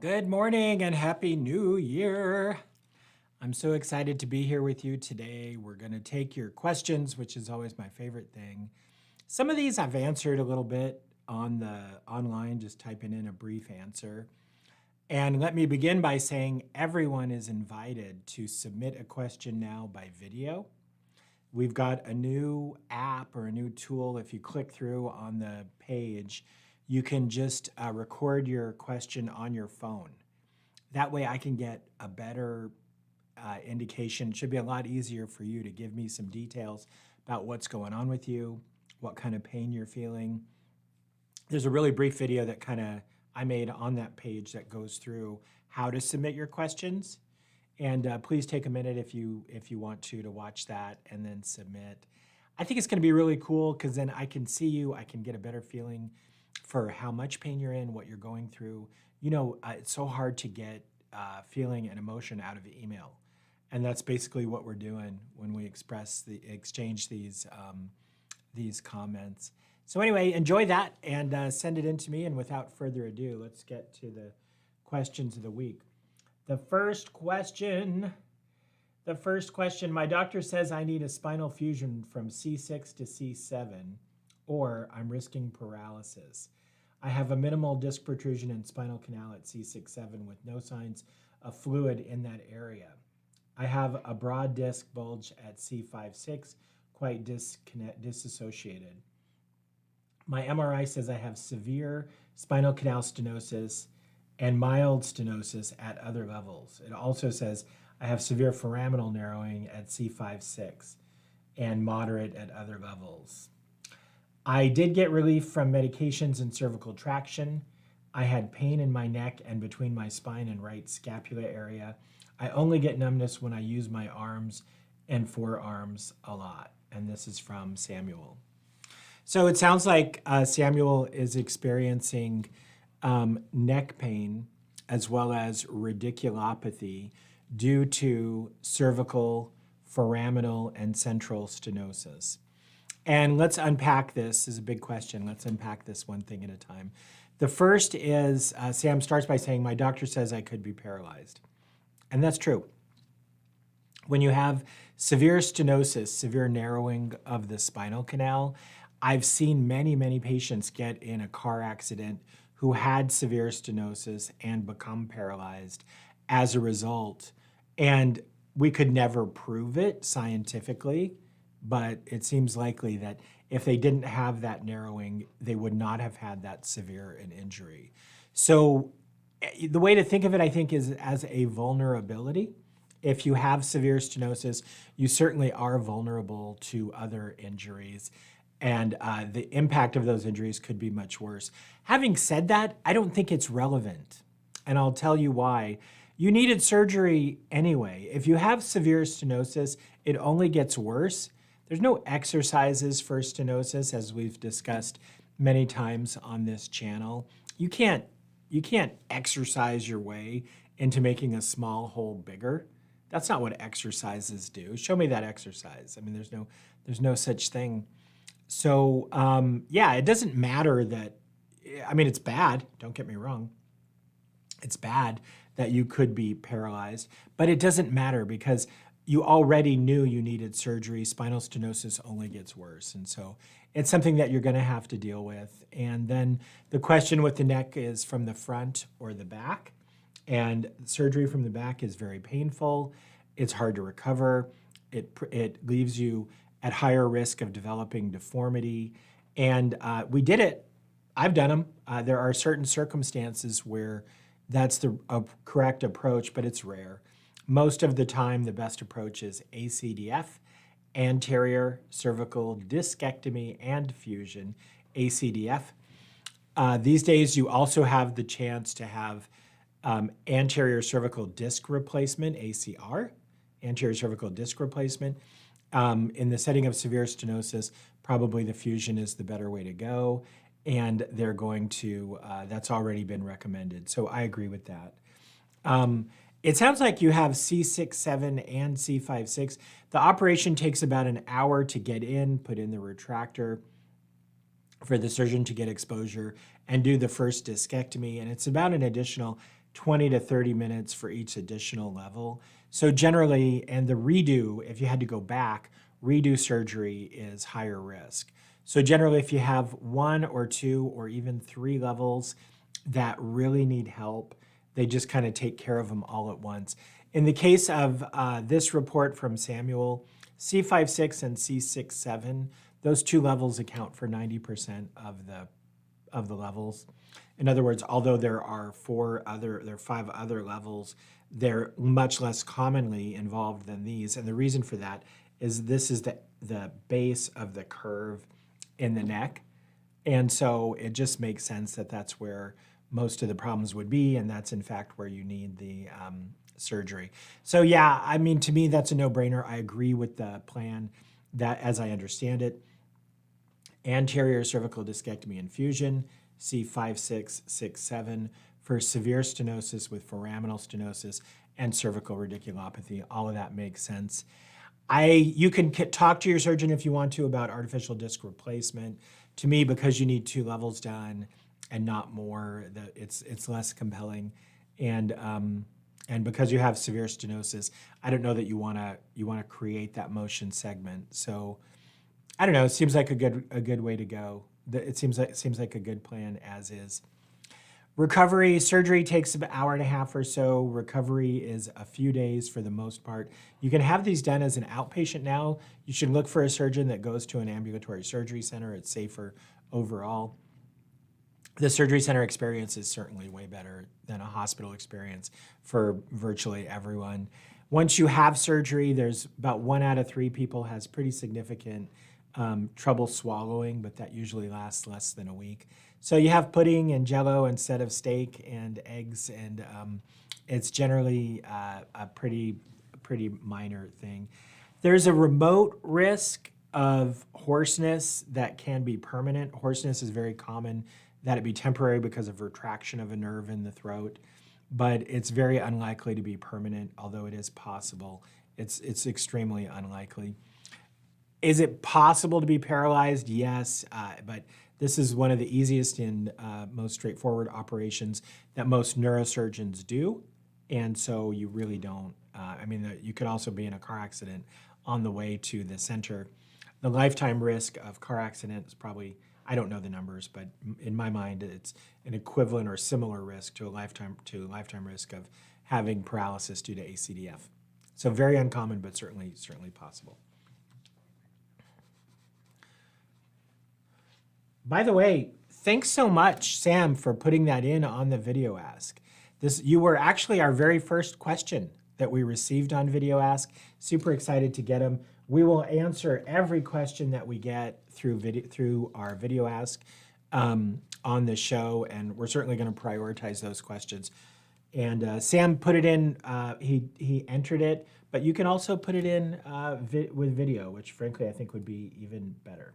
Good morning and Happy New Year. I'm so excited to be here with you today. We're going to take your questions, which is always my favorite thing. Some of these I've answered a little bit on the online, just typing in a brief answer. And let me begin by saying everyone is invited to submit a question now by video. We've got a new app or a new tool. If you click through on the page, you can just record your question on your phone. That way I can get a better indication. It should be a lot easier for you to give me some details about what's going on with you, what kind of pain you're feeling. There's a really brief video that I made on that page that goes through how to submit your questions. And please take a minute if you want to watch that and then submit. I think it's going to be really cool because then I can see you. I can get a better feeling for how much pain you're in, what you're going through. You know, it's so hard to get feeling and emotion out of email. And that's basically what we're doing when we exchange these comments. So anyway, enjoy that and send it in to me. And without further ado, let's get to the questions of the week. The first question, my doctor says I need a spinal fusion from C6 to C7, or I'm risking paralysis. I have a minimal disc protrusion and spinal canal at C6-7 with no signs of fluid in that area. I have a broad disc bulge at C5-6, quite disassociated. My MRI says I have severe spinal canal stenosis and mild stenosis at other levels. It also says I have severe foraminal narrowing at C5-6 and moderate at other levels. I did get relief from medications and cervical traction. I had pain in my neck and between my spine and right scapula area. I only get numbness when I use my arms and forearms a lot. And this is from Samuel. So it sounds like Samuel is experiencing neck pain as well as radiculopathy due to cervical, foraminal, and central stenosis. And let's unpack this. This is a big question. Let's unpack this one thing at a time. The first is, Sam starts by saying, my doctor says I could be paralyzed. And that's true. When you have severe stenosis, severe narrowing of the spinal canal, I've seen many, many patients get in a car accident who had severe stenosis and become paralyzed as a result. And we could never prove it scientifically, but it seems likely that if they didn't have that narrowing, they would not have had that severe an injury. So the way to think of it, I think, is as a vulnerability. If you have severe stenosis, you certainly are vulnerable to other injuries, and the impact of those injuries could be much worse. Having said that, I don't think it's relevant, and I'll tell you why. You needed surgery anyway. If you have severe stenosis, it only gets worse. There's no exercises for stenosis, as we've discussed many times on this channel. You can't exercise your way into making a small hole bigger. That's not what exercises do. Show me that exercise. I mean, there's no such thing. So yeah, it doesn't matter that, I mean, it's bad, don't get me wrong. It's bad that you could be paralyzed, but it doesn't matter because you already knew you needed surgery. Spinal stenosis only gets worse. And so it's something that you're going to have to deal with. And then the question with the neck is from the front or the back. And surgery from the back is very painful. It's hard to recover. It leaves you at higher risk of developing deformity. And we did it. I've done them. There are certain circumstances where that's the correct approach, but it's rare. Most of the time, the best approach is ACDF, anterior cervical discectomy and fusion, ACDF. These days, you also have the chance to have anterior cervical disc replacement, ACR, anterior cervical disc replacement. In the setting of severe stenosis, probably the fusion is the better way to go, and they're going to, that's already been recommended. So I agree with that. It sounds like you have C6-7 and C5-6. The operation takes about an hour to get in, put in the retractor for the surgeon to get exposure and do the first discectomy. And it's about an additional 20 to 30 minutes for each additional level. So generally, and the redo, if you had to go back, redo surgery is higher risk. So generally, if you have 1 or 2 or even 3 levels that really need help, they just kind of take care of them all at once. In the case of this report from Samuel, C5-6 and C6-7, those 2 levels account for 90% of the levels. In other words, although there are 5 other levels, they're much less commonly involved than these. And the reason for that is this is the base of the curve in the neck. And so it just makes sense that that's where most of the problems would be, and that's in fact where you need the surgery. So yeah, I mean, to me, that's a no-brainer. I agree with the plan that, as I understand it, anterior cervical discectomy and fusion, C5-6, 6-7, for severe stenosis with foraminal stenosis and cervical radiculopathy. All of that makes sense. You can talk to your surgeon if you want to about artificial disc replacement. To me, because you need 2 levels done and not more, it's less compelling. And because you have severe stenosis, I don't know that you want to create that motion segment. So I don't know. It seems like a good way to go. It seems like a good plan as is. Recovery, surgery takes about an hour and a half or so. Recovery is a few days for the most part. You can have these done as an outpatient now. You should look for a surgeon that goes to an ambulatory surgery center. It's safer overall. The surgery center experience is certainly way better than a hospital experience for virtually everyone. Once you have surgery, there's about 1 out of 3 people has pretty significant trouble swallowing, but that usually lasts less than a week. So you have pudding and jello instead of steak and eggs, and it's generally a pretty minor thing. There's a remote risk of hoarseness that can be permanent. Hoarseness is very common that it be temporary because of retraction of a nerve in the throat, but it's very unlikely to be permanent, although it is possible. It's extremely unlikely. Is it possible to be paralyzed? Yes, but this is one of the easiest and most straightforward operations that most neurosurgeons do, and so you really don't. You could also be in a car accident on the way to the center. The lifetime risk of car accident is probably, I don't know the numbers, but in my mind, it's an equivalent or similar risk to a lifetime risk of having paralysis due to ACDF. So very uncommon, but certainly possible. By the way, thanks so much, Sam, for putting that in on the Video Ask. You were actually our very first question that we received on Video Ask. Super excited to get them. We will answer every question that we get through our Video Ask on the show, and we're certainly going to prioritize those questions. And Sam put it in, he entered it, but you can also put it in with video, which frankly I think would be even better.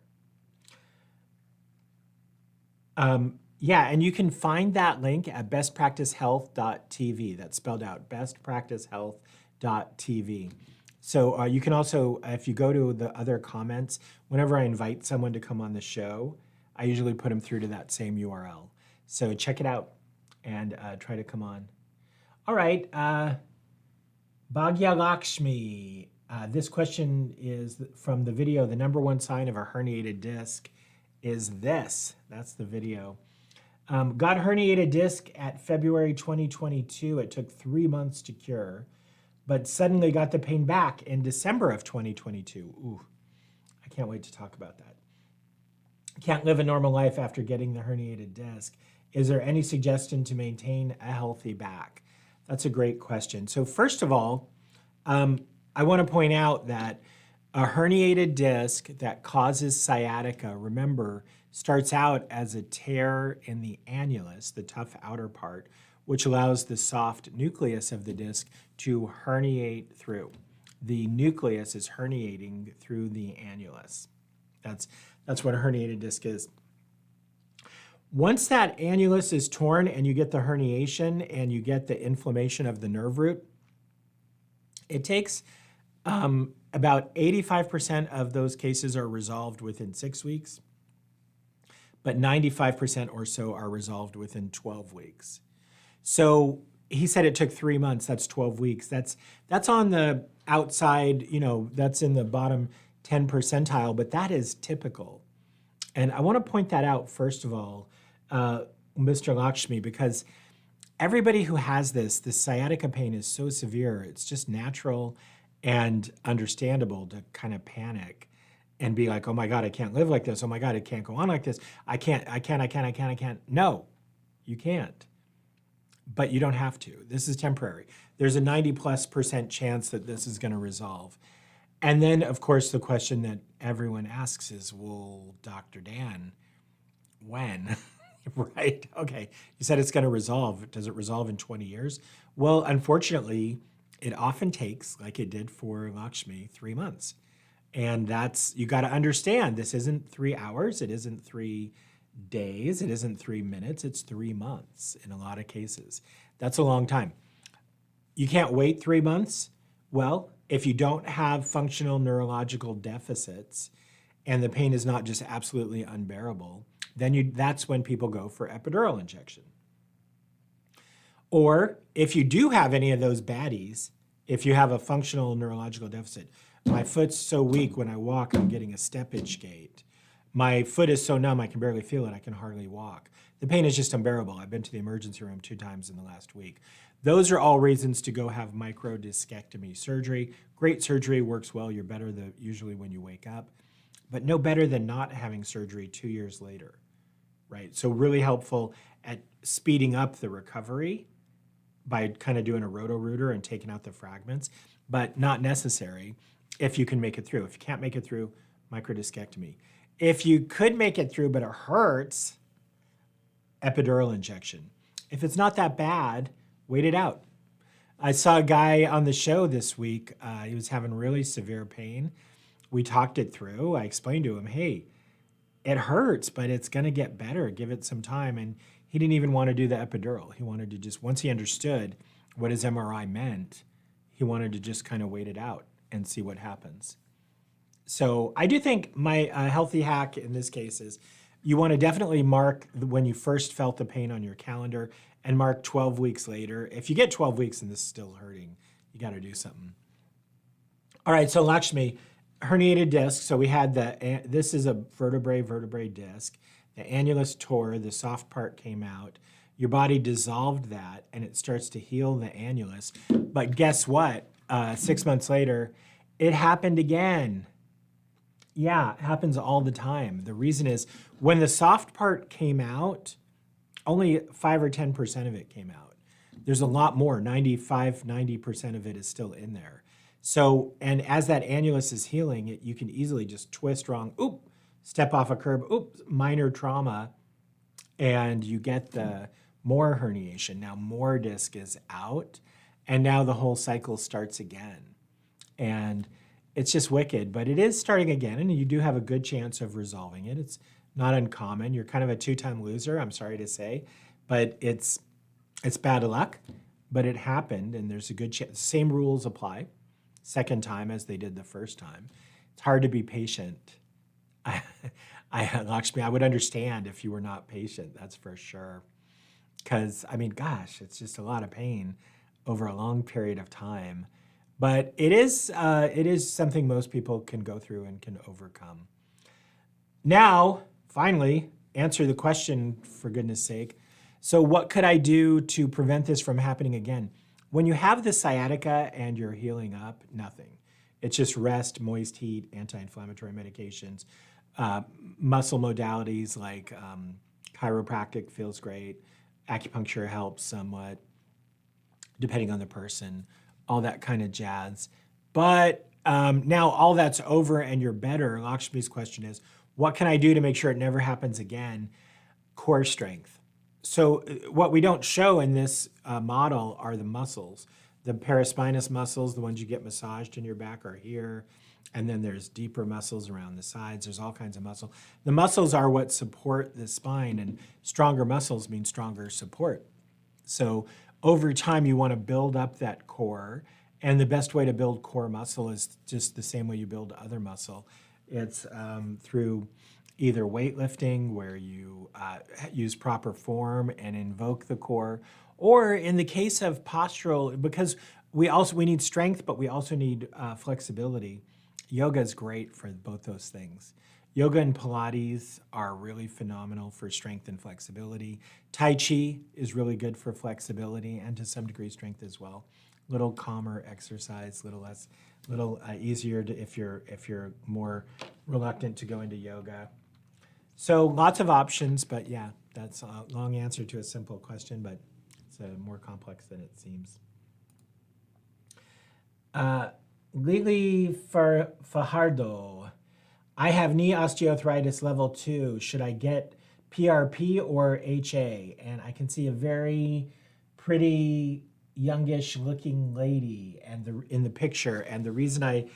Yeah, and you can find that link at bestpracticehealth.tv. That's spelled out, bestpracticehealth.tv. So you can also, if you go to the other comments, whenever I invite someone to come on the show, I usually put them through to that same URL. So check it out and try to come on. All right, Bhagya Lakshmi. This question is from the video. The number 1 sign of a herniated disc is this. That's the video. Got herniated disc at February 2022. It took 3 months to cure, but suddenly got the pain back in December of 2022. Ooh, I can't wait to talk about that. Can't live a normal life after getting the herniated disc. Is there any suggestion to maintain a healthy back? That's a great question. So first of all, I want to point out that a herniated disc that causes sciatica, remember, starts out as a tear in the annulus, the tough outer part, which allows the soft nucleus of the disc to herniate through. The nucleus is herniating through the annulus. That's what a herniated disc is. Once that annulus is torn and you get the herniation and you get the inflammation of the nerve root, it takes about 85% of those cases are resolved within 6 weeks, but 95% or so are resolved within 12 weeks. So he said it took 3 months. That's 12 weeks. That's on the outside, that's in the bottom 10 percentile, but that is typical. And I want to point that out, first of all, Mr. Lakshmi, because everybody who has this sciatica pain is so severe. It's just natural and understandable to kind of panic and be like, oh my God, I can't live like this. Oh my God, it can't go on like this. I can't. No, you can't. But you don't have to. This is temporary. There's a 90+% chance that this is going to resolve. And then, of course, the question that everyone asks is, well, Dr. Dan, when? Right? Okay. You said it's going to resolve. Does it resolve in 20 years? Well, unfortunately, it often takes, like it did for Lakshmi, 3 months. And you got to understand, this isn't 3 hours. It isn't 3 days. It isn't 3 minutes. It's 3 months in a lot of cases. That's a long time. You can't wait 3 months. Well, if you don't have functional neurological deficits and the pain is not just absolutely unbearable, then that's when people go for epidural injection. Or if you do have any of those baddies, if you have a functional neurological deficit, my foot's so weak when I walk, I'm getting a steppage gait. My foot is so numb, I can barely feel it. I can hardly walk. The pain is just unbearable. I've been to the emergency room 2 times in the last week. Those are all reasons to go have microdiscectomy surgery. Great surgery, works well. You're better usually when you wake up, but no better than not having surgery 2 years later, right? So really helpful at speeding up the recovery by kind of doing a roto-rooter and taking out the fragments, but not necessary if you can make it through. If you can't make it through, microdiscectomy. If you could make it through but it hurts, epidural injection. If it's not that bad, wait it out. I saw a guy on the show this week. He was having really severe pain. We talked it through. I explained to him, hey, it hurts, but it's going to get better. Give it some time. And he didn't even want to do the epidural. He wanted to just, once he understood what his MRI meant, he wanted to just kind of wait it out and see what happens. So I do think my healthy hack in this case is you want to definitely mark when you first felt the pain on your calendar and mark 12 weeks later. If you get 12 weeks and this is still hurting, you got to do something. All right, so Lakshmi, herniated disc. So we had this is a vertebrae disc. The annulus tore, the soft part came out. Your body dissolved that and it starts to heal the annulus. But guess what? 6 months later, it happened again. Yeah, it happens all the time. The reason is when the soft part came out, only 5 or 10% of it came out. There's a lot more, 90% of it is still in there. So, and as that annulus is healing, you can easily just twist wrong, step off a curb, minor trauma, and you get the more herniation. Now more disc is out, and now the whole cycle starts again. And it's just wicked, but it is starting again, and you do have a good chance of resolving it. It's not uncommon. You're kind of a 2-time loser, I'm sorry to say, but it's bad luck, but it happened, and there's a good chance. Same rules apply, second time as they did the first time. It's hard to be patient. Lakshmi, I would understand if you were not patient, that's for sure. Because, I mean, gosh, it's just a lot of pain over a long period of time. But it is something most people can go through and can overcome. Now, finally, answer the question, for goodness sake. So what could I do to prevent this from happening again? When you have the sciatica and you're healing up, nothing. It's just rest, moist heat, anti-inflammatory medications, muscle modalities like chiropractic feels great, acupuncture helps somewhat, depending on the person, all that kind of jazz. But now all that's over and you're better. Lakshmi's question is, what can I do to make sure it never happens again? Core strength. So what we don't show in this model are the muscles. The paraspinous muscles, the ones you get massaged in your back, are here. And then there's deeper muscles around the sides. There's all kinds of muscle. The muscles are what support the spine, and stronger muscles mean stronger support. So over time, you want to build up that core. And the best way to build core muscle is just the same way you build other muscle. It's through either weightlifting, where you use proper form and invoke the core, Or in the case of postural, because we need strength, but we also need flexibility. Yoga is great for both those things. Yoga and Pilates are really phenomenal for strength and flexibility. Tai Chi is really good for flexibility and to some degree strength as well. Little calmer exercise, little easier if you're more reluctant to go into yoga. So lots of options, but yeah, that's a long answer to a simple question, but it's more complex than it seems. Lily Fajardo. I have knee osteoarthritis level 2. Should I get PRP or HA? And I can see a very pretty youngish looking lady in the picture. And the reason I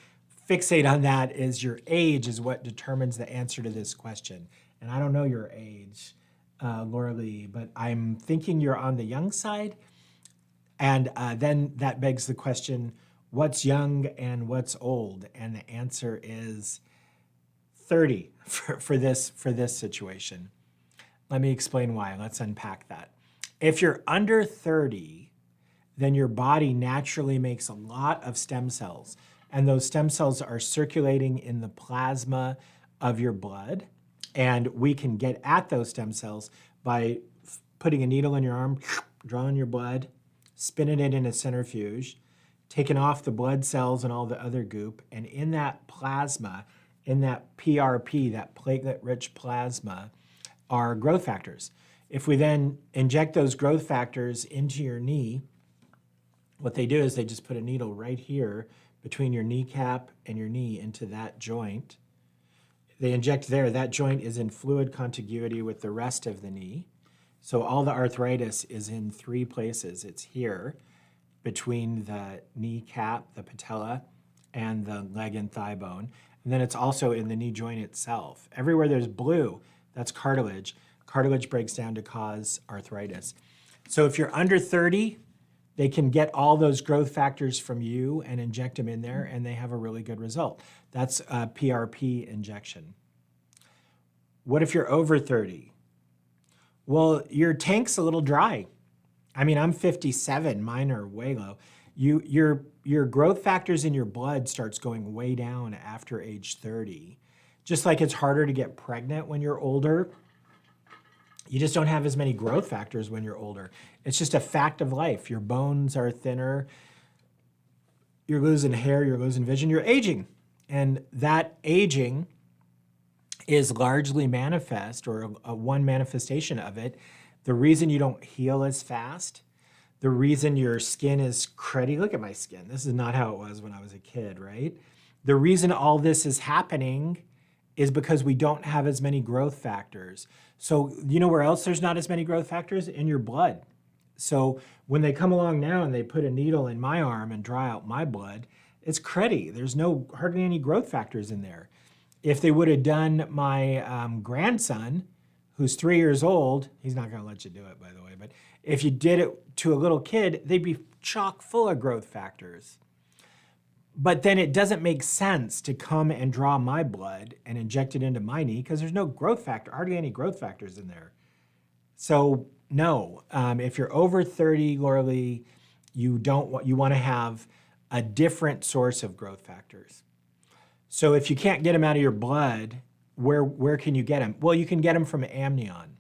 fixate on that is your age is what determines the answer to this question. And I don't know your age, Laura Lee, but I'm thinking you're on the young side. And then that begs the question, what's young and what's old? And the answer is 30 for this situation. Let me explain why. Let's unpack that. If you're under 30, then your body naturally makes a lot of stem cells. And those stem cells are circulating in the plasma of your blood. And we can get at those stem cells by putting a needle in your arm, drawing your blood, spinning it in a centrifuge, taking off the blood cells and all the other goop. And in that plasma, in that PRP, that platelet-rich plasma, are growth factors. If we then inject those growth factors into your knee, what they do is they just put a needle right here between your kneecap and your knee into that joint. They inject there. That joint is in fluid contiguity with the rest of the knee. So all the arthritis is in 3 places. It's here between the kneecap, the patella, and the leg and thigh bone. And then it's also in the knee joint itself. Everywhere there's blue, that's cartilage. Cartilage breaks down to cause arthritis. So if you're under 30, they can get all those growth factors from you and inject them in there, and they have a really good result. That's a PRP injection. What if you're over 30? Well, your tank's a little dry. I mean, I'm 57, mine are way low. Your growth factors in your blood starts going way down after age 30. Just like it's harder to get pregnant when you're older, you just don't have as many growth factors when you're older. It's just a fact of life. Your bones are thinner, you're losing hair, you're losing vision, you're aging. And that aging is largely manifest, or one manifestation of it. The reason you don't heal as fast, the reason your skin is cruddy, look at my skin. This is not how it was when I was a kid, right? The reason all this is happening is because we don't have as many growth factors. So you know where else there's not as many growth factors? In your blood. So when they come along now and they put a needle in my arm and draw out my blood, it's cruddy. There's hardly any growth factors in there. If they would have done my grandson, who's 3 years old, he's not gonna let you do it, by the way, but if you did it to a little kid, they'd be chock full of growth factors. But then it doesn't make sense to come and draw my blood and inject it into my knee because there's no growth factor, hardly any growth factors in there. So no, if you're over 30, Laura Lee, you want to have a different source of growth factors. So if you can't get them out of your blood, where can you get them? Well, you can get them from amnion.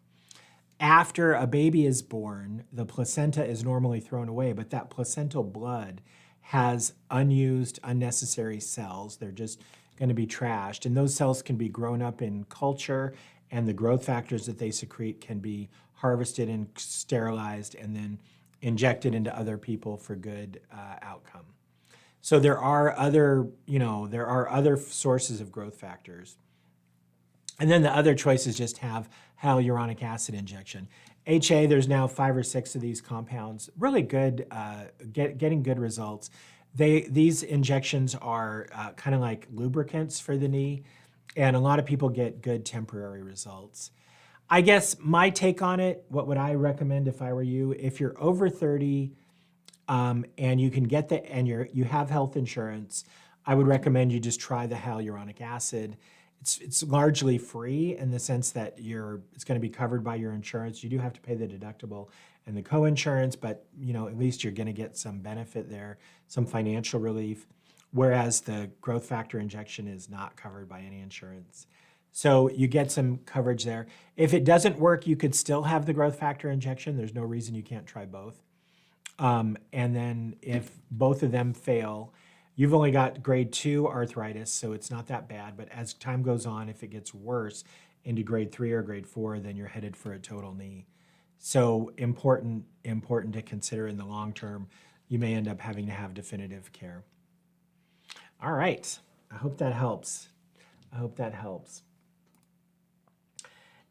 After a baby is born, the placenta is normally thrown away, but that placental blood has unused, unnecessary cells. They're just going to be trashed. And those cells can be grown up in culture, and the growth factors that they secrete can be harvested and sterilized and then injected into other people for good outcome. So there are other sources of growth factors. And then the other choice is just have hyaluronic acid injection. HA, there's now 5 or 6 of these compounds, really good, getting good results. These injections are kind of like lubricants for the knee, and a lot of people get good temporary results. I guess my take on it, what would I recommend if I were you? If you're over 30 and you can get you have health insurance, I would recommend you just try the hyaluronic acid. It's largely free in the sense that it's going to be covered by your insurance. You do have to pay the deductible, and the coinsurance, but at least you're going to get some benefit there, some financial relief, whereas the growth factor injection is not covered by any insurance. So you get some coverage there. If it doesn't work, you could still have the growth factor injection. There's no reason you can't try both. And then if both of them fail, you've only got grade 2 arthritis, so it's not that bad. But as time goes on, if it gets worse into grade 3 or grade 4, then you're headed for a total knee. So important to consider in the long term. You may end up having to have definitive care. All right. I hope that helps.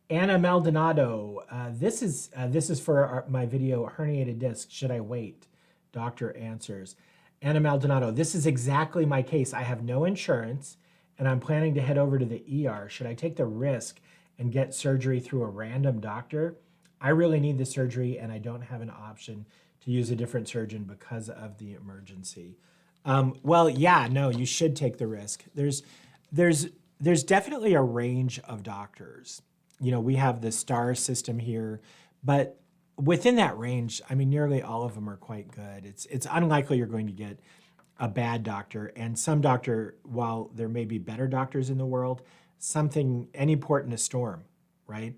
Anna Maldonado, this is for my video, herniated disc. Should I wait? Doctor answers. Anna Maldonado, this is exactly my case. I have no insurance, and I'm planning to head over to the ER. Should I take the risk and get surgery through a random doctor? I really need the surgery, and I don't have an option to use a different surgeon because of the emergency. Well, yeah, no, you should take the risk. There's definitely a range of doctors. We have the STAR system here, but within that range, I mean, nearly all of them are quite good. It's unlikely you're going to get a bad doctor, and some doctor, while there may be better doctors in the world, any port in a storm, right?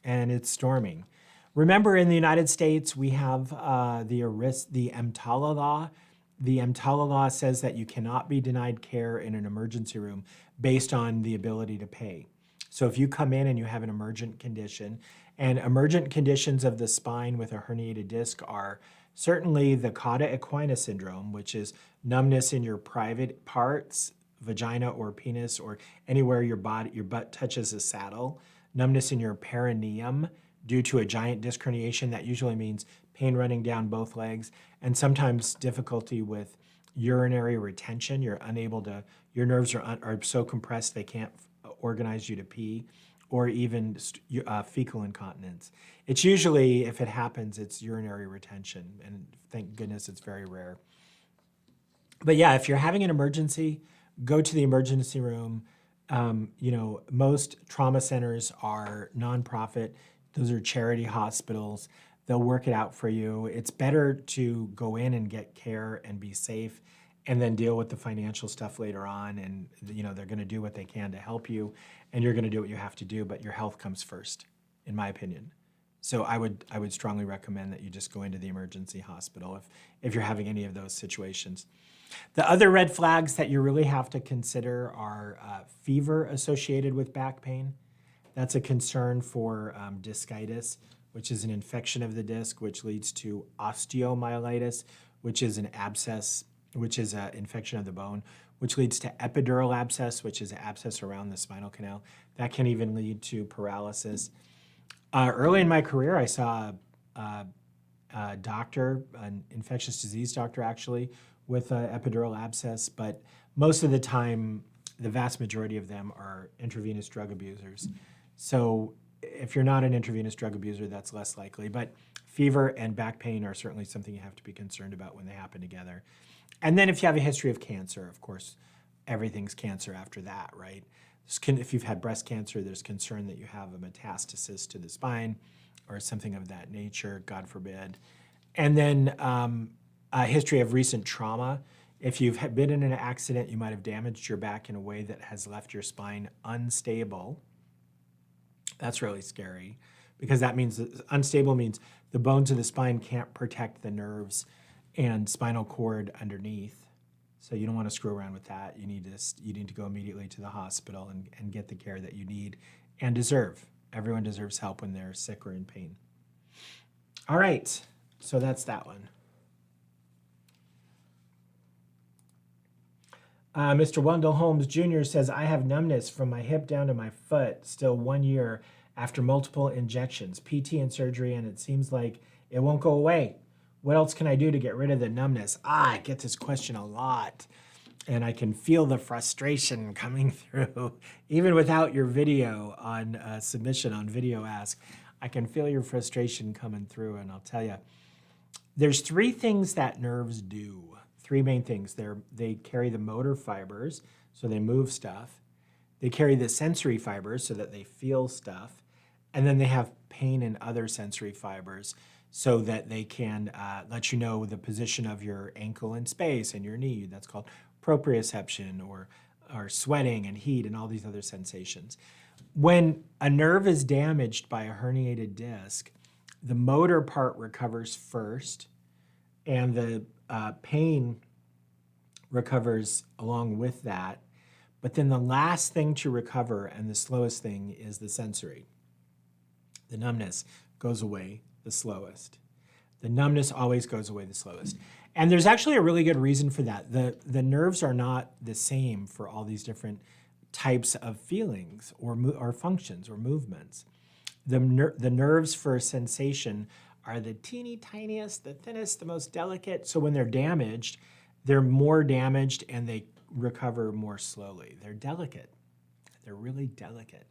And it's storming. Remember, in the United States, we have the EMTALA law. The EMTALA law says that you cannot be denied care in an emergency room based on the ability to pay. So if you come in and you have an emergent condition, and emergent conditions of the spine with a herniated disc are certainly the cauda equina syndrome, which is numbness in your private parts, vagina or penis, or anywhere your butt touches a saddle, numbness in your perineum due to a giant disc herniation. That usually means pain running down both legs, and sometimes difficulty with urinary retention. You're unable to, your nerves are so compressed they can't organize you to pee, or even fecal incontinence. It's usually, if it happens, it's urinary retention, and thank goodness it's very rare. But yeah, if you're having an emergency, go to the emergency room. Most trauma centers are nonprofit. Those are charity hospitals. They'll work it out for you. It's better to go in and get care and be safe, and then deal with the financial stuff later on. And they're going to do what they can to help you, and you're going to do what you have to do, but your health comes first, in my opinion. So I would strongly recommend that you just go into the emergency hospital if you're having any of those situations. The other red flags that you really have to consider are fever associated with back pain. That's a concern for discitis, which is an infection of the disc, which leads to osteomyelitis, which is an abscess, which is an infection of the bone, which leads to epidural abscess, which is an abscess around the spinal canal. That can even lead to paralysis. Early in my career, I saw a doctor, an infectious disease doctor actually, with an epidural abscess, but most of the time, the vast majority of them are intravenous drug abusers. So if you're not an intravenous drug abuser, that's less likely. But fever and back pain are certainly something you have to be concerned about when they happen together. And then if you have a history of cancer, of course, everything's cancer after that, right? If you've had breast cancer, there's concern that you have a metastasis to the spine or something of that nature, God forbid. And then a history of recent trauma. If you've been in an accident, you might have damaged your back in a way that has left your spine unstable. That's really scary, because that means unstable means the bones of the spine can't protect the nerves and spinal cord underneath. So you don't want to screw around with that. You need to go immediately to the hospital and get the care that you need and deserve. Everyone deserves help when they're sick or in pain. All right, so that's that one. Mr. Wendell Holmes Jr. says, I have numbness from my hip down to my foot, still 1 year after multiple injections, PT and surgery, and it seems like it won't go away. What else can I do to get rid of the numbness? I get this question a lot, and I can feel the frustration coming through. Even without your video on submission on Video Ask, I can feel your frustration coming through, and I'll tell you, there's 3 things that nerves do. 3 main things. They carry the motor fibers, so they move stuff. They carry the sensory fibers so that they feel stuff. And then they have pain and other sensory fibers so that they can let you know the position of your ankle in space and your knee. That's called proprioception, or sweating and heat and all these other sensations. When a nerve is damaged by a herniated disc, the motor part recovers first, and the pain recovers along with that. But then the last thing to recover, and the slowest thing, is the sensory. The numbness goes away the slowest. The numbness always goes away the slowest. And there's actually a really good reason for that. The nerves are not the same for all these different types of feelings or functions or movements. The nerves for sensation are the teeny tiniest, the thinnest, the most delicate. So when they're damaged, they're more damaged and they recover more slowly. They're delicate. They're really delicate.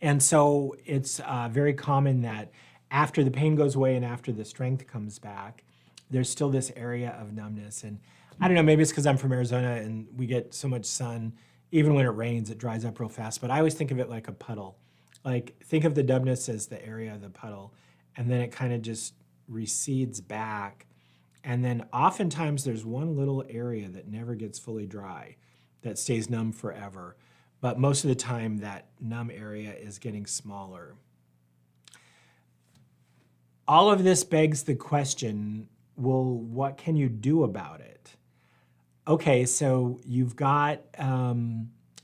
And so it's very common that after the pain goes away and after the strength comes back, there's still this area of numbness. And I don't know, maybe it's because I'm from Arizona and we get so much sun. Even when it rains, it dries up real fast. But I always think of it like a puddle. Like, think of the numbness as the area of the puddle, and then it kind of just recedes back. And then oftentimes there's one little area that never gets fully dry, that stays numb forever. But most of the time, that numb area is getting smaller. All of this begs the question, well, what can you do about it? Okay, so you've got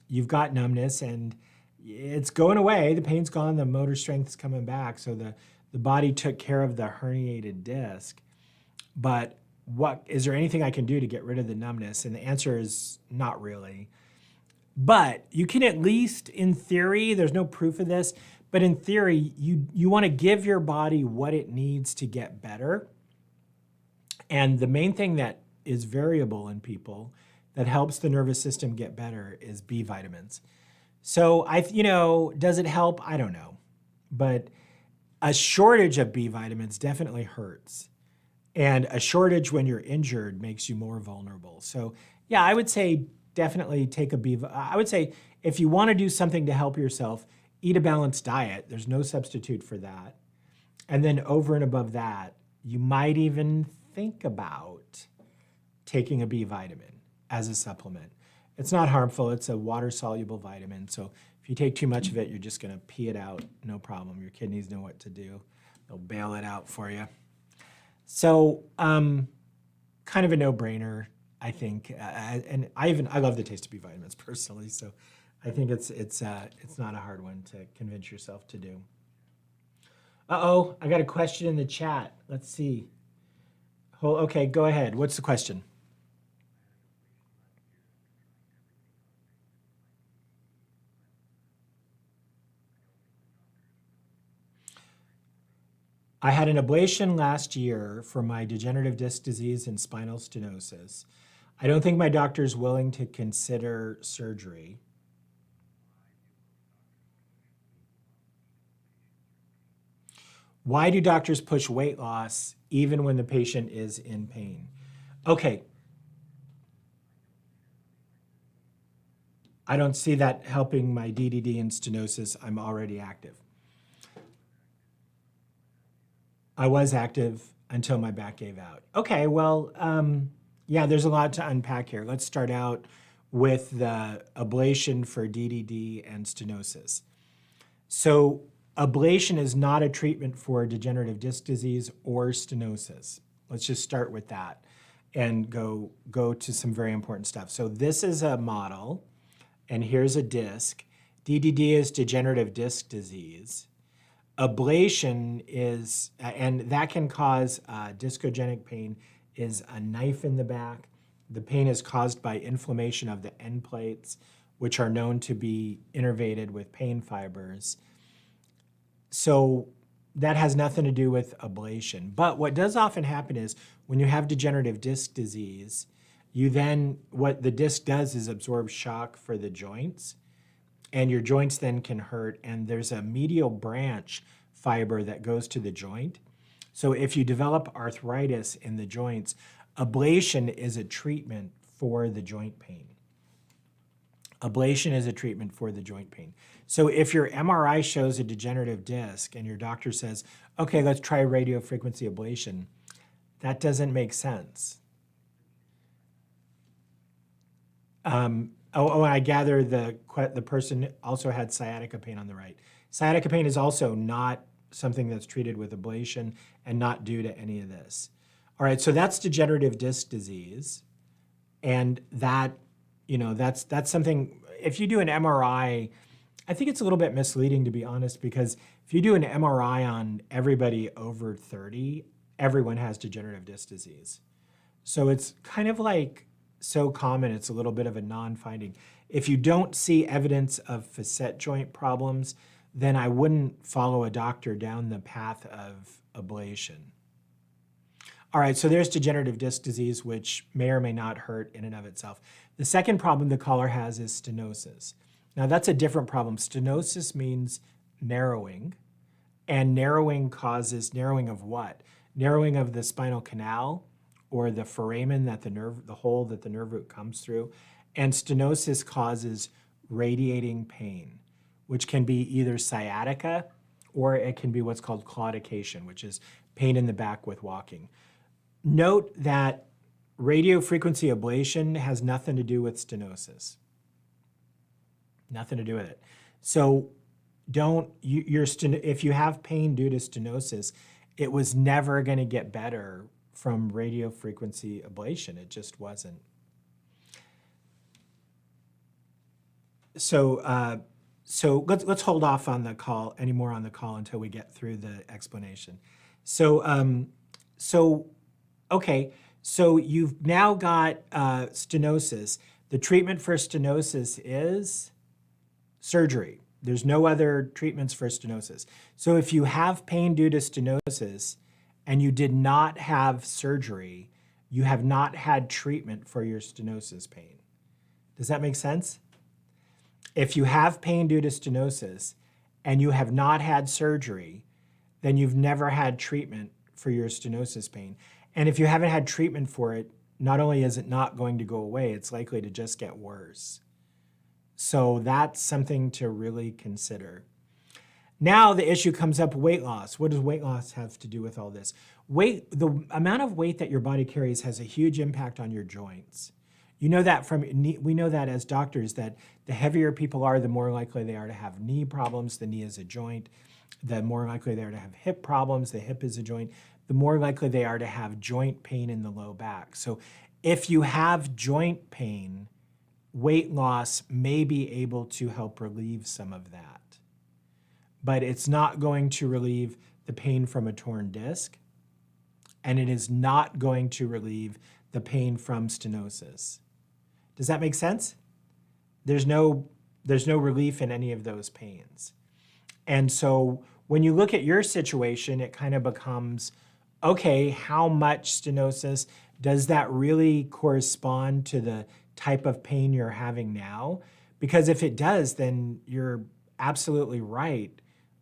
numbness and it's going away. The pain's gone. The motor strength is coming back. So the body took care of the herniated disc. But is there anything I can do to get rid of the numbness? And the answer is not really. But you can at least, in theory, there's no proof of this, but in theory, you want to give your body what it needs to get better. And the main thing that is variable in people that helps the nervous system get better is B vitamins. So does it help? I don't know. But a shortage of B vitamins definitely hurts. And a shortage when you're injured makes you more vulnerable. So yeah, I would say definitely take I would say if you want to do something to help yourself, eat a balanced diet. There's no substitute for that. And then over and above that, you might even think about taking a B vitamin as a supplement. It's not harmful. It's a water-soluble vitamin. So if you take too much of it, you're just going to pee it out. No problem. Your kidneys know what to do. They'll bail it out for you. So kind of a no-brainer, I think. And I love the taste of B vitamins personally. So I think it's not a hard one to convince yourself to do. Uh-oh, I got a question in the chat. Let's see. Okay, go ahead. What's the question? I had an ablation last year for my degenerative disc disease and spinal stenosis. I don't think my doctor is willing to consider surgery. Why do doctors push weight loss even when the patient is in pain? Okay. I don't see that helping my DDD and stenosis. I'm already active. I was active until my back gave out. Okay, well, yeah, there's a lot to unpack here. Let's start out with the ablation for DDD and stenosis. So ablation is not a treatment for degenerative disc disease or stenosis. Let's just start with that and go to some very important stuff. So this is a model, and here's a disc. DDD is degenerative disc disease. Ablation is, and that can cause discogenic pain, is a knife in the back. The pain is caused by inflammation of the end plates, which are known to be innervated with pain fibers. So that has nothing to do with ablation. But what does often happen is when you have degenerative disc disease, what the disc does is absorb shock for the joints, and your joints then can hurt, and there's a medial branch fiber that goes to the joint. So if you develop arthritis in the joints, ablation is a treatment for the joint pain. Ablation is a treatment for the joint pain. So if your MRI shows a degenerative disc and your doctor says, okay, let's try radiofrequency ablation, that doesn't make sense. And I gather the person also had sciatica pain on the right. Sciatica pain is also not something that's treated with ablation and not due to any of this. All right, so that's degenerative disc disease. And that, that's something, if you do an MRI, I think it's a little bit misleading, to be honest, because if you do an MRI on everybody over 30, everyone has degenerative disc disease. So it's kind of like so common, it's a little bit of a non-finding. If you don't see evidence of facet joint problems, then I wouldn't follow a doctor down the path of ablation. All right, so there's degenerative disc disease, which may or may not hurt in and of itself. The second problem the caller has is stenosis. Now that's a different problem. Stenosis means narrowing, and narrowing causes narrowing of what? Narrowing of the spinal canal or the foramen, that the hole that the nerve root comes through. And stenosis causes radiating pain, which can be either sciatica or it can be what's called claudication, which is pain in the back with walking. Note that radiofrequency ablation has nothing to do with stenosis. Nothing to do with it. So if you have pain due to stenosis, it was never going to get better from radiofrequency ablation. It just wasn't. So let's hold off on the call, any more on the call until we get through the explanation. Okay, so you've now got stenosis. The treatment for stenosis is surgery. There's no other treatments for stenosis. So if you have pain due to stenosis and you did not have surgery, you have not had treatment for your stenosis pain. Does that make sense? If you have pain due to stenosis and you have not had surgery, then you've never had treatment for your stenosis pain. And if you haven't had treatment for it, not only is it not going to go away, it's likely to just get worse. So that's something to really consider. Now the issue comes up, weight loss. What does weight loss have to do with all this? The amount of weight that your body carries has a huge impact on your joints. You know that we know that as doctors, that the heavier people are, the more likely they are to have knee problems. The knee is a joint. The more likely they are to have hip problems. The hip is a joint. The more likely they are to have joint pain in the low back. So if you have joint pain, weight loss may be able to help relieve some of that. But it's not going to relieve the pain from a torn disc, and it is not going to relieve the pain from stenosis. Does that make sense? There's no relief in any of those pains. And so when you look at your situation, it kind of becomes, okay, how much stenosis? Does that really correspond to the type of pain you're having now? Because if it does, then you're absolutely right.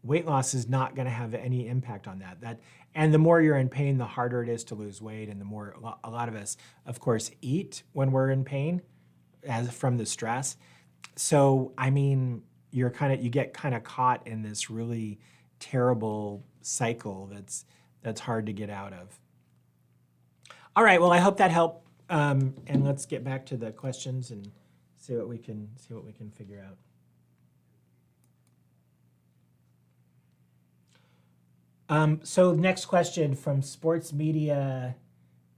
Weight loss is not going to have any impact on that. And the more you're in pain, the harder it is to lose weight, and the more a lot of us, of course, eat when we're in pain, as from the stress. So I mean, you get kind of caught in this really terrible cycle that's hard to get out of. All right, well, I hope that helped. And let's get back to the questions and see what we can figure out. So next question from Sports Media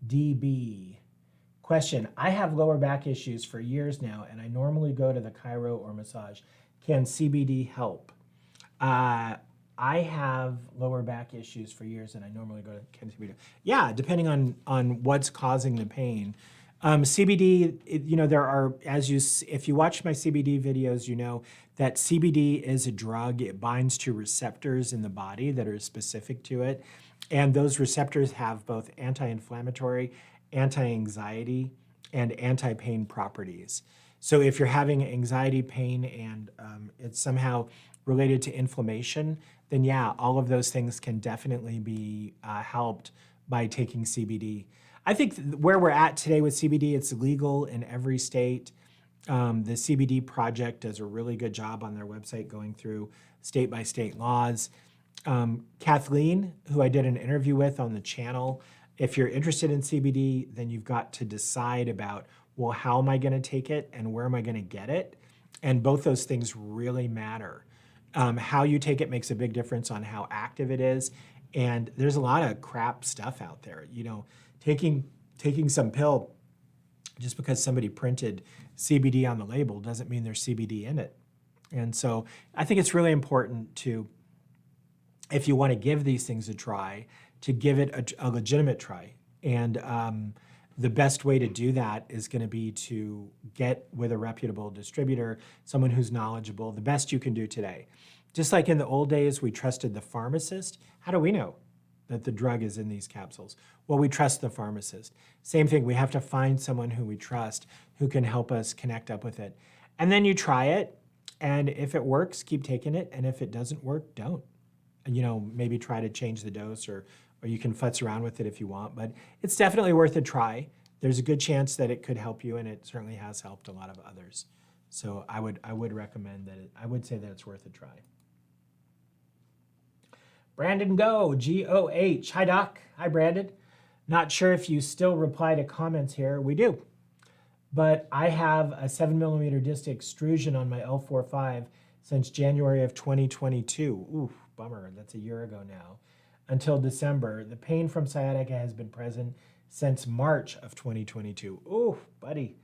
DB. Question, I have lower back issues for years now, and I normally go to the chiro or massage. Can CBD help? I have lower back issues for years, and I normally go to CBD. Yeah, depending on what's causing the pain. CBD, there are, if you watch my CBD videos, you know that CBD is a drug. It binds to receptors in the body that are specific to it. And those receptors have both anti-inflammatory, anti-anxiety, and anti-pain properties. So if you're having anxiety, pain, and it's somehow related to inflammation, then yeah, all of those things can definitely be helped by taking CBD. I think where we're at today with CBD, it's legal in every state. The CBD Project does a really good job on their website going through state-by-state laws. Kathleen, who I did an interview with on the channel, if you're interested in CBD, then you've got to decide about, well, how am I going to take it and where am I going to get it? And both those things really matter. How you take it makes a big difference on how active it is. And there's a lot of crap stuff out there. You know, taking some pill just because somebody printed CBD on the label doesn't mean there's CBD in it. And so I think it's really important to, if you want to give these things a try, to give it a legitimate try. And the best way to do that is going to be to get with a reputable distributor, someone who's knowledgeable, the best you can do today. Just like in the old days, we trusted the pharmacist. How do we know that the drug is in these capsules? Well, we trust the pharmacist. Same thing, we have to find someone who we trust who can help us connect up with it. And then you try it, and if it works, keep taking it, and if it doesn't work, don't. You know, maybe try to change the dose, or you can futz around with it if you want, but it's definitely worth a try. There's a good chance that it could help you, and it certainly has helped a lot of others. So I would recommend that. I would say that it's worth a try. Brandon Go, G-O-H. Hi, Doc. Hi, Brandon. Not sure if you still reply to comments here. We do. But I have a 7mm disc extrusion on my L4-5 since January of 2022. Ooh, bummer. That's a year ago now. Until December. The pain from sciatica has been present since March of 2022. Ooh, buddy.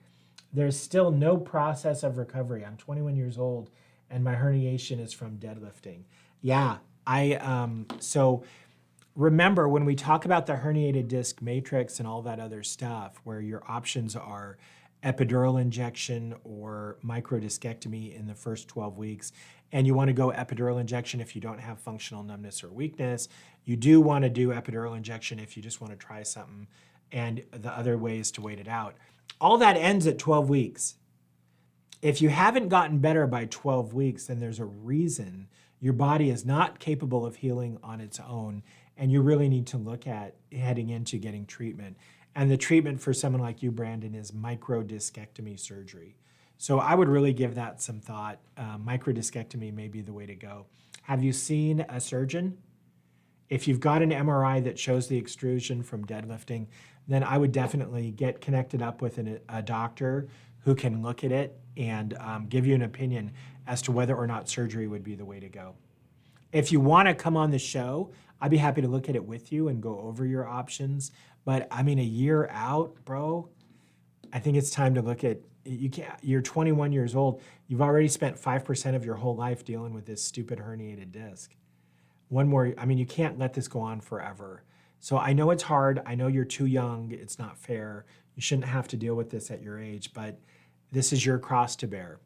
There's still no process of recovery. I'm 21 years old, and my herniation is from deadlifting. Yeah, so remember when we talk about the herniated disc matrix and all that other stuff, where your options are epidural injection or microdiscectomy in the first 12 weeks, and you want to go epidural injection if you don't have functional numbness or weakness. You do want to do epidural injection if you just want to try something, and the other ways to wait it out. All that ends at 12 weeks. If you haven't gotten better by 12 weeks, then there's a reason your body is not capable of healing on its own, and you really need to look at heading into getting treatment. And the treatment for someone like you, Brandon, is microdiscectomy surgery. So I would really give that some thought. Microdiscectomy may be the way to go. Have you seen a surgeon? If you've got an MRI that shows the extrusion from deadlifting, then I would definitely get connected up with a doctor who can look at it and give you an opinion as to whether or not surgery would be the way to go. If you want to come on the show, I'd be happy to look at it with you and go over your options. But I mean, a year out, bro, I think it's time to look at, you're 21 years old. You've already spent 5% of your whole life dealing with this stupid herniated disc. One more, I mean, you can't let this go on forever. So I know it's hard. I know you're too young. It's not fair. You shouldn't have to deal with this at your age, but this is your cross to bear.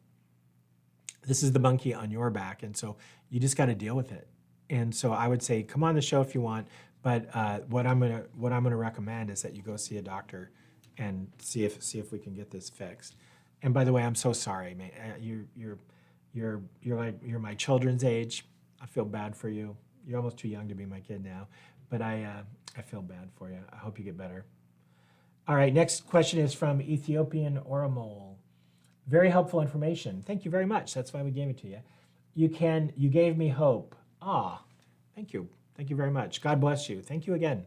This is the monkey on your back, and so you just got to deal with it. And so I would say, come on the show if you want, but what I'm gonna recommend is that you go see a doctor and see if we can get this fixed. And by the way, I'm so sorry, man. You're my children's age. I feel bad for you. You're almost too young to be my kid now, but I feel bad for you. I hope you get better. All right, next question is from Ethiopian Oromol. Very helpful information. Thank you very much. That's why we gave it to you. You gave me hope. Ah, thank you. Thank you very much. God bless you. Thank you again.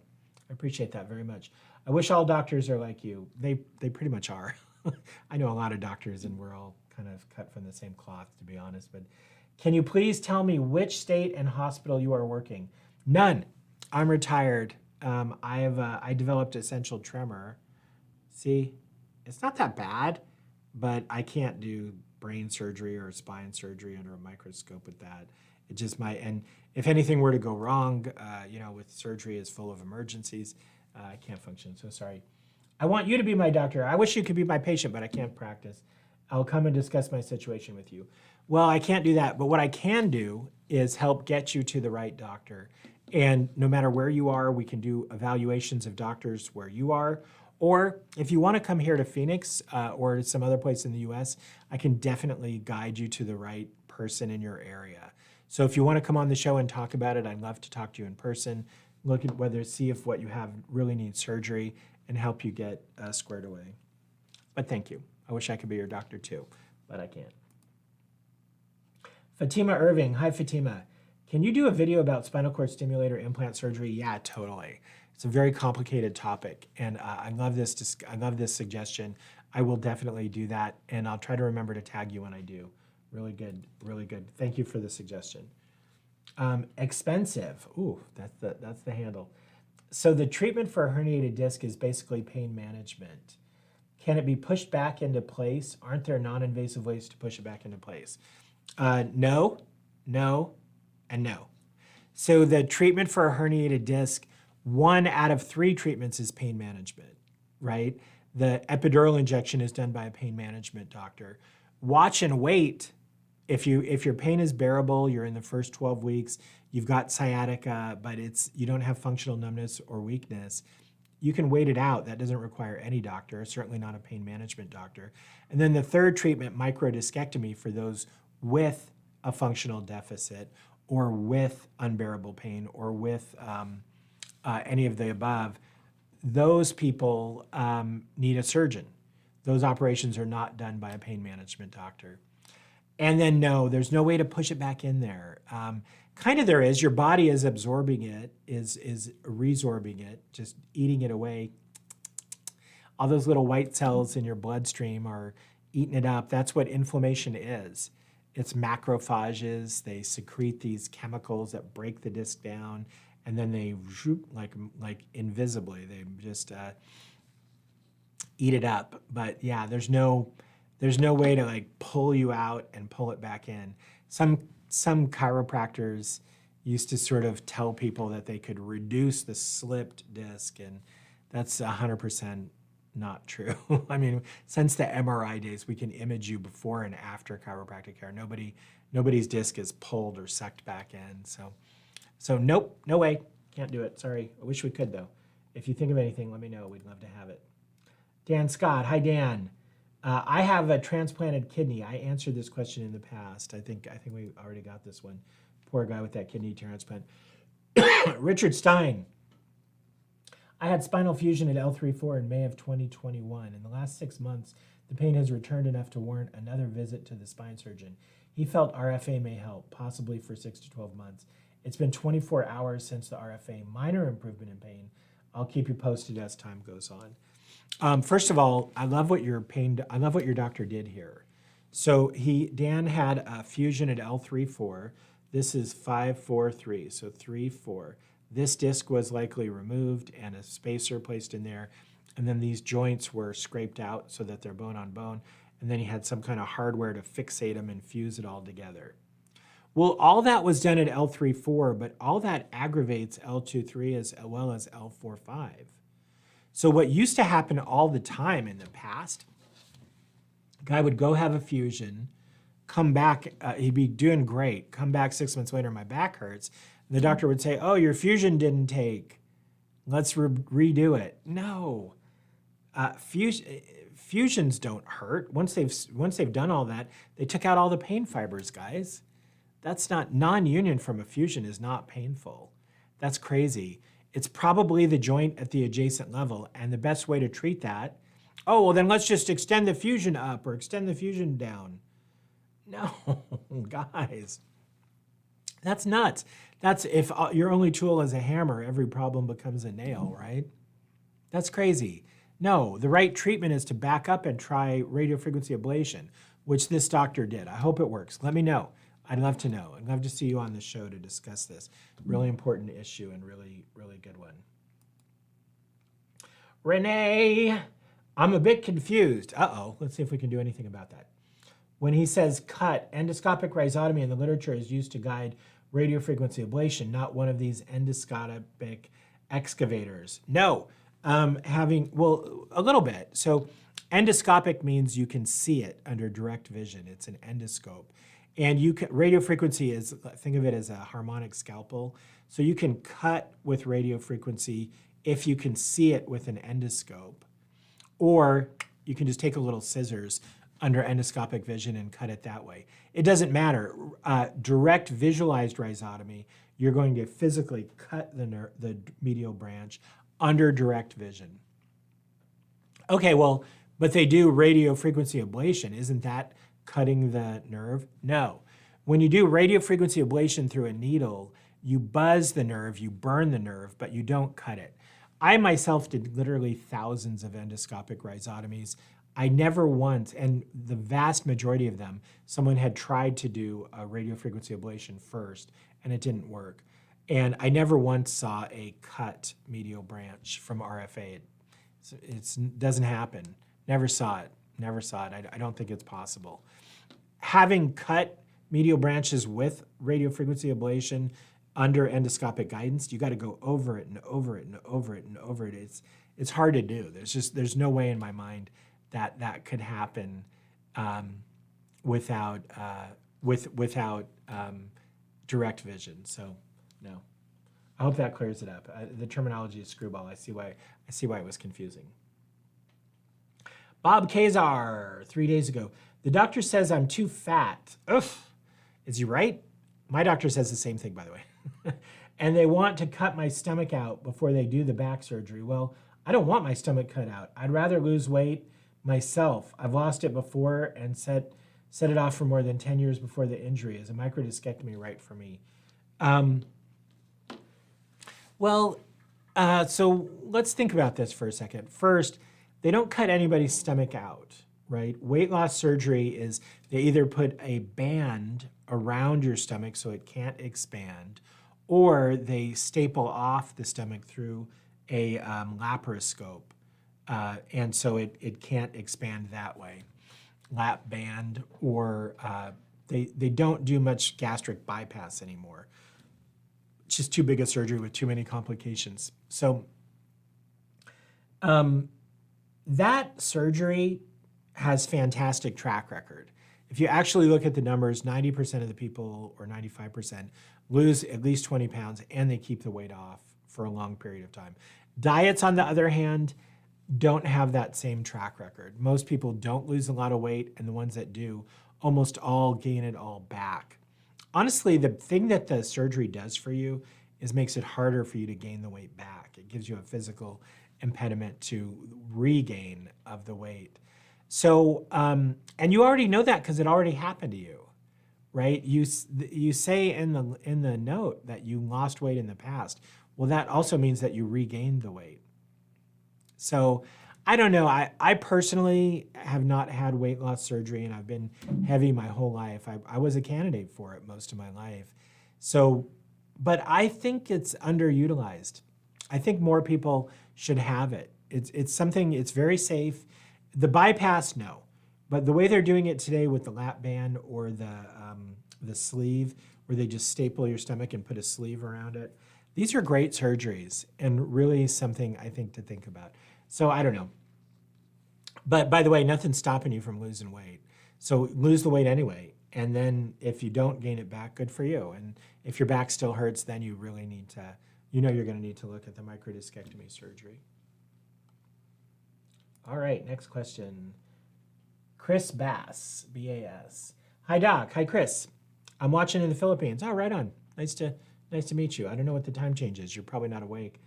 I appreciate that very much. I wish all doctors are like you. They pretty much are. I know a lot of doctors, and we're all kind of cut from the same cloth, to be honest. But can you please tell me which state and hospital you are working? None. I'm retired. I developed essential tremor. See, it's not that bad, but I can't do brain surgery or spine surgery under a microscope with that. It just might, and if anything were to go wrong, with surgery is full of emergencies, I can't function, so sorry. I want you to be my doctor. I wish you could be my patient, but I can't practice. I'll come and discuss my situation with you. Well, I can't do that, but what I can do is help get you to the right doctor. And no matter where you are, we can do evaluations of doctors where you are. Or if you want to come here to Phoenix or to some other place in the US, I can definitely guide you to the right person in your area. So if you want to come on the show and talk about it, I'd love to talk to you in person, look at see if what you have really needs surgery and help you get squared away. But thank you. I wish I could be your doctor too, but I can't. Fatima Irving. Hi, Fatima. Can you do a video about spinal cord stimulator implant surgery? Yeah, totally. It's a very complicated topic, and I love this. I love this suggestion. I will definitely do that, and I'll try to remember to tag you when I do. Really good, really good. Thank you for the suggestion. Expensive. Ooh, that's the handle. So the treatment for a herniated disc is basically pain management. Can it be pushed back into place? Aren't there non-invasive ways to push it back into place? No, no, and no. So the treatment for a herniated disc, 1 out of 3 treatments is pain management, right? The epidural injection is done by a pain management doctor. Watch and wait. If your pain is bearable, you're in the first 12 weeks, you've got sciatica, but you don't have functional numbness or weakness, you can wait it out. That doesn't require any doctor, certainly not a pain management doctor. And then the third treatment, microdiscectomy, for those with a functional deficit or with unbearable pain or with any of the above, those people need a surgeon. Those operations are not done by a pain management doctor. And then no, there's no way to push it back in there. Kind of there is. Your body is absorbing it, is resorbing it, just eating it away. All those little white cells in your bloodstream are eating it up. That's what inflammation is. It's macrophages. They secrete these chemicals that break the disc down, and then they, like invisibly, they just eat it up. But yeah, there's no way to like pull you out and pull it back in. Some chiropractors used to sort of tell people that they could reduce the slipped disc, and that's 100% not true. I mean, since the MRI days, we can image you before and after chiropractic care. Nobody's disc is pulled or sucked back in. So nope, no way, can't do it. Sorry, I wish we could though. If you think of anything, let me know. We'd love to have it. Dan Scott, hi Dan. I have a transplanted kidney. I answered this question in the past. I think we already got this one. Poor guy with that kidney transplant. Richard Stein. I had spinal fusion at L3-4 in May of 2021. In the last 6 months, the pain has returned enough to warrant another visit to the spine surgeon. He felt RFA may help, possibly for 6 to 12 months. It's been 24 hours since the RFA. Minor improvement in pain. I'll keep you posted as time goes on. First of all, I love what your doctor did here. So Dan had a fusion at L3-4. This is 5-4-3, so 3-4. This disc was likely removed and a spacer placed in there, and then these joints were scraped out so that they're bone on bone, and then he had some kind of hardware to fixate them and fuse it all together. Well, all that was done at L3-4, but all that aggravates L2-3 as well as L4-5. So what used to happen all the time in the past, a guy would go have a fusion, come back, he'd be doing great, come back 6 months later, my back hurts, and the doctor would say, oh, your fusion didn't take, let's redo it. No, fusions don't hurt. Once they've done all that, they took out all the pain fibers, guys. That's not, non-union from a fusion is not painful. That's crazy. It's probably the joint at the adjacent level, and the best way to treat that, oh, well then let's just extend the fusion up or extend the fusion down. No, guys, that's nuts. That's if your only tool is a hammer, every problem becomes a nail, right? That's crazy. No, the right treatment is to back up and try radiofrequency ablation, which this doctor did. I hope it works. Let me know. I'd love to know. I'd love to see you on the show to discuss this. Really important issue and really, really good one. Renee, I'm a bit confused. Uh-oh, let's see if we can do anything about that. When he says cut, endoscopic rhizotomy in the literature is used to guide radiofrequency ablation, not one of these endoscopic excavators. No, well, a little bit. So endoscopic means you can see it under direct vision. It's an endoscope. And radiofrequency is, think of it as a harmonic scalpel. So you can cut with radiofrequency if you can see it with an endoscope. Or you can just take a little scissors under endoscopic vision and cut it that way. It doesn't matter. Direct visualized rhizotomy, you're going to physically cut the medial branch under direct vision. Okay, well, But they do radiofrequency ablation. Isn't that cutting the nerve? No. When you do radiofrequency ablation through a needle, you buzz the nerve, you burn the nerve, but you don't cut it. I myself did literally thousands of endoscopic rhizotomies. I never once, and the vast majority of them, someone had tried to do a radiofrequency ablation first, and it didn't work. And I never once saw a cut medial branch from RFA. It doesn't happen. Never saw it. Never saw it. I don't think it's possible. Having cut medial branches with radiofrequency ablation under endoscopic guidance, you got to go over it and over it and over it and over it. It's hard to do. There's no way in my mind that could happen without direct vision. So no. I hope that clears it up. The terminology is screwball. I see why it was confusing. Bob Kazar, 3 days ago. The doctor says I'm too fat. Ugh. Is he right? My doctor says the same thing, by the way. And they want to cut my stomach out before they do the back surgery. Well, I don't want my stomach cut out. I'd rather lose weight myself. I've lost it before and set it off for more than 10 years before the injury. Is a microdiscectomy right for me? So let's think about this for a second. First, they don't cut anybody's stomach out, right? Weight loss surgery is they either put a band around your stomach so it can't expand, or they staple off the stomach through a laparoscope, and so it can't expand that way. Lap band, or they don't do much gastric bypass anymore. It's just too big a surgery with too many complications. So that surgery has fantastic track record. If you actually look at the numbers, 90% of the people, or 95%, lose at least 20 pounds and they keep the weight off for a long period of time. Diets, on the other hand, don't have that same track record. Most people don't lose a lot of weight, and the ones that do, almost all gain it all back. Honestly, the thing that the surgery does for you is makes it harder for you to gain the weight back. It gives you a physical impediment to regain of the weight. So, and you already know that because it already happened to you, right? You say in the note that you lost weight in the past. Well, that also means that you regained the weight. So I don't know. I personally have not had weight loss surgery, and I've been heavy my whole life. I was a candidate for it most of my life. So, but I think it's underutilized. I think more people should have it. It's something, it's very safe. The bypass, no. But the way they're doing it today with the lap band or the sleeve, where they just staple your stomach and put a sleeve around it, these are great surgeries and really something I think to think about. So I don't know. But by the way, nothing's stopping you from losing weight. So lose the weight anyway. And then if you don't gain it back, good for you. And if your back still hurts, then you really need to, you're going to need to look at the microdiscectomy surgery. All right, next question. Chris Bass, B-A-S. Hi, Doc. Hi, Chris. I'm watching in the Philippines. Oh, right on. Nice to meet you. I don't know what the time change is. You're probably not awake.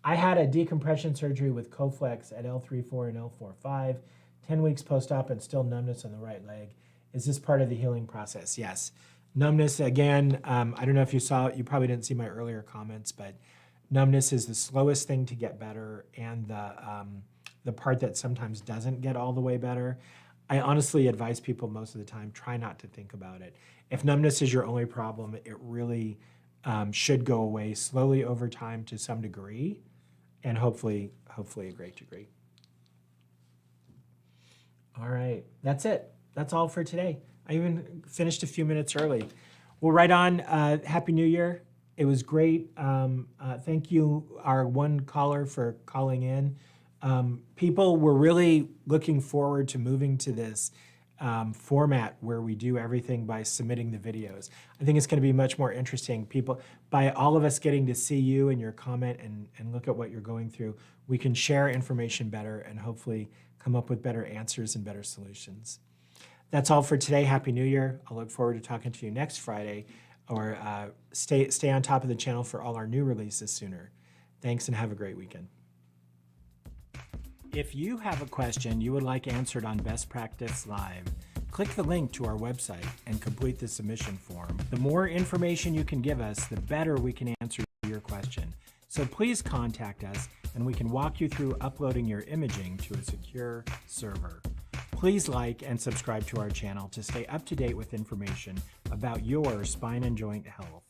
I had a decompression surgery with Coflex at L3-4 and L4-5, 10 weeks post-op and still numbness on the right leg. Is this part of the healing process? Yes. Numbness, again, I don't know if you saw it. You probably didn't see my earlier comments, but numbness is the slowest thing to get better, and the part that sometimes doesn't get all the way better. I honestly advise people most of the time, try not to think about it. If numbness is your only problem, it really should go away slowly over time to some degree, and hopefully a great degree. All right, that's it. That's all for today. I even finished a few minutes early. Well, right on. Happy New Year. It was great. Thank you, our one caller, for calling in. People were really looking forward to moving to this format where we do everything by submitting the videos. I think it's going to be much more interesting. By all of us getting to see you and your comment and look at what you're going through, we can share information better and hopefully come up with better answers and better solutions. That's all for today. Happy New Year. I look forward to talking to you next Friday, or stay on top of the channel for all our new releases sooner. Thanks and have a great weekend. If you have a question you would like answered on Best Practice Live, click the link to our website and complete the submission form. The more information you can give us, the better we can answer your question. So please contact us and we can walk you through uploading your imaging to a secure server. Please like and subscribe to our channel to stay up to date with information about your spine and joint health.